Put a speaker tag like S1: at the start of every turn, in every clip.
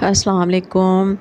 S1: अस्सलाम वालेकुम।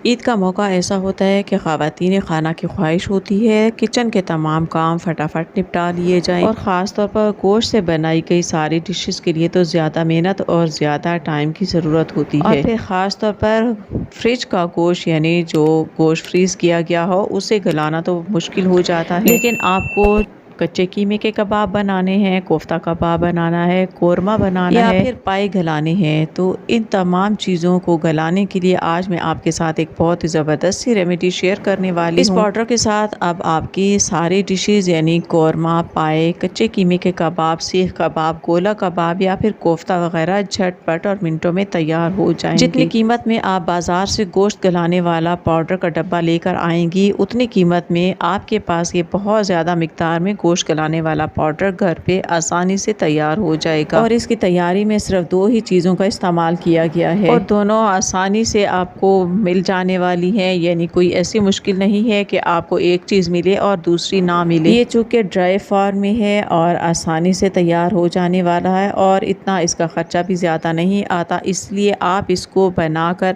S1: ईद का मौका ऐसा होता है कि ख़वातीन खाना की ख्वाहिश होती है किचन के तमाम काम फटाफट निपटा लिए जाएं और ख़ास तौर पर गोश्त से बनाई गई सारी डिशेस के लिए तो ज़्यादा मेहनत और ज़्यादा टाइम की ज़रूरत होती है। और फिर ख़ास तौर पर फ्रिज का गोश्त यानी जो गोश्त फ्रीज़ किया गया हो उसे गलाना तो मुश्किल हो जाता है। लेकिन आपको कच्चे कीमे के कबाब बनाने हैं, कोफ्ता कबाब बनाना है, कोरमा बनाना है या फिर पाए गलाने हैं, तो इन तमाम चीज़ों को गलाने के लिए आज मैं आपके साथ एक बहुत ही ज़बरदस्त सी रेमेडी शेयर करने वाली हूँ। इस पाउडर के साथ अब आपकी सारी डिशेज़ यानी कोरमा, पाए, कच्चे कीमे के कबाब, सीख कबाब, गोला कबाब या फिर कोफ्ता वगैरह झटपट और मिनटों में तैयार हो जाएंगे। जितनी कीमत में आप बाज़ार से गोश्त गलाने वाला पाउडर का डब्बा लेकर आएंगी, उतनी कीमत में आपके पास ये बहुत ज़्यादा मिकदार में गोश्त गलाने वाला पाउडर घर पे आसानी से तैयार हो जाएगा। और इसकी तैयारी में सिर्फ 2 ही चीज़ों का इस्तेमाल किया गया है और दोनों आसानी से आपको मिल जाने वाली हैं, यानी कोई ऐसी मुश्किल नहीं है कि आपको एक चीज़ मिले और दूसरी ना मिले। ये चूँकि ड्राई फॉर्म में है और आसानी से तैयार हो जाने वाला है और इतना इसका ख़र्चा भी ज़्यादा नहीं आता, इसलिए आप इसको बनाकर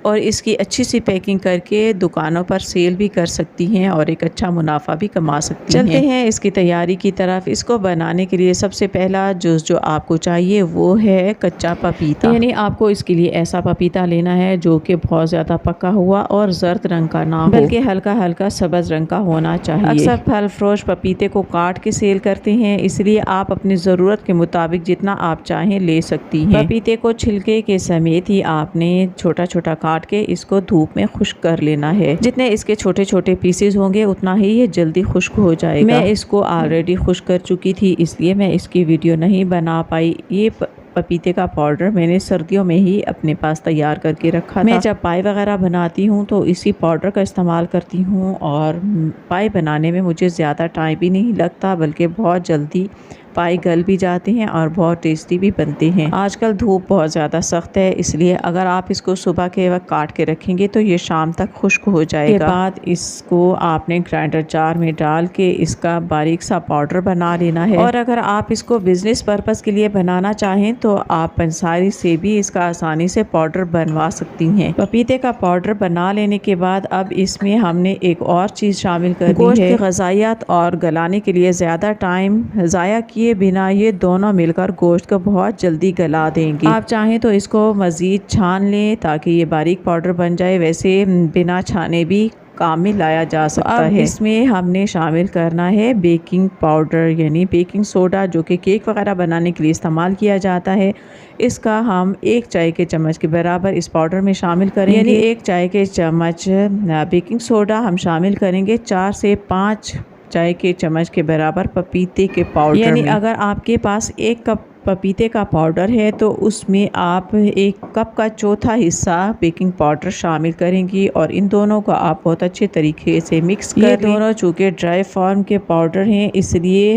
S1: और इसकी अच्छी सी पैकिंग करके दुकानों पर सेल भी कर सकती हैं और एक अच्छा मुनाफा भी कमा सकती हैं। चलते हैं इसकी तैयारी की तरफ। इसको बनाने के लिए सबसे पहला जूस जो आपको चाहिए वो है कच्चा पपीता, यानी आपको इसके लिए ऐसा पपीता लेना है जो कि बहुत ज़्यादा पका हुआ और जर्द रंग का ना हो, बल्कि हल्का हल्का सब्ज़ रंग का होना चाहिए। अक्सर फल फरोश पपीते को काट के सेल करते हैं, इसलिए आप अपनी ज़रूरत के मुताबिक जितना आप चाहें ले सकती हैं। पपीते को छिलके के समेत ही आपने छोटा छोटा काट के इसको धूप में खुश्क कर लेना है। जितने इसके छोटे छोटे पीसेस होंगे उतना ही ये जल्दी खुश्क हो जाएगा। मैं इसको ऑलरेडी खुश्क कर चुकी थी, इसलिए मैं इसकी वीडियो नहीं बना पाई। ये पपीते का पाउडर मैंने सर्दियों में ही अपने पास तैयार करके रखा था। मैं जब पाए वगैरह बनाती हूँ तो इसी पाउडर का इस्तेमाल करती हूँ और पाए बनाने में मुझे ज़्यादा टाइम भी नहीं लगता, बल्कि बहुत जल्दी पाए गल भी जाते हैं और बहुत टेस्टी भी बनते हैं। आजकल धूप बहुत ज़्यादा सख्त है, इसलिए अगर आप इसको सुबह के वक्त काट के रखेंगे तो ये शाम तक खुश्क हो जाएगा। के बाद इसको आपने ग्राइंडर जार में डाल के इसका बारीक सा पाउडर बना लेना है। और अगर आप इसको बिजनेस पर्पज़ के लिए बनाना चाहें तो आप पंसारी से भी इसका आसानी से पाउडर बनवा सकती हैं। पपीते का पाउडर बना लेने के बाद अब इसमें हमने एक और चीज़ शामिल कर दी है, ग़िज़ाइयत, और गलाने के लिए ज़्यादा टाइम ज़ाया किए बिना ये दोनों मिलकर गोश्त को बहुत जल्दी गला देंगे। आप चाहें तो इसको मज़ीद छान लें ताकि ये बारीक पाउडर बन जाए, वैसे बिना छाने भी काम में लाया जा सकता है। इसमें हमने शामिल करना है बेकिंग पाउडर यानी बेकिंग सोडा, जो कि केक वगैरह बनाने के लिए इस्तेमाल किया जाता है। इसका हम 1 चाय के चम्मच के बराबर इस पाउडर में शामिल करेंगे, यानी 1 चाय के चम्मच बेकिंग सोडा हम शामिल करेंगे 4 से 5 चाय के चम्मच के बराबर पपीते के पाउडर, यानी अगर आपके पास 1 कप पपीते का पाउडर है तो उसमें आप 1 कप का चौथा हिस्सा बेकिंग पाउडर शामिल करेंगी और इन दोनों को आप बहुत अच्छे तरीके से मिक्स कर लें। ये दोनों चूँकि ड्राई फॉर्म के पाउडर हैं, इसलिए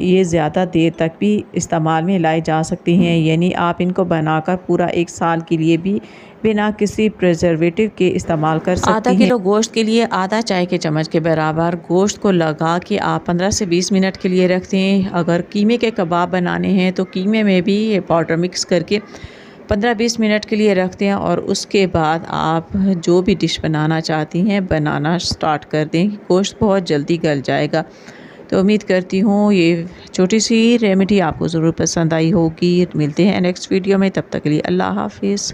S1: ये ज़्यादा देर तक भी इस्तेमाल में लाए जा सकते हैं, यानी आप इनको बनाकर पूरा 1 साल के लिए भी बिना किसी प्रिजर्वेटिव के इस्तेमाल कर सकते हैं। आधा किलो गोश्त के लिए आधा चाय के चम्मच के बराबर गोश्त को लगा के आप 15 से 20 मिनट के लिए रखते हैं। अगर कीमे के कबाब बनाने हैं तो कीमे में भी ये पाउडर मिक्स करके 15-20 मिनट के लिए रखते हैं और उसके बाद आप जो भी डिश बनाना चाहती हैं बनाना स्टार्ट कर दें। गोश्त बहुत जल्दी गल जाएगा। तो उम्मीद करती हूँ ये छोटी सी रेमेडी आपको ज़रूर पसंद आई होगी। मिलते हैं नेक्स्ट वीडियो में, तब तक के लिए अल्लाह हाफिज़।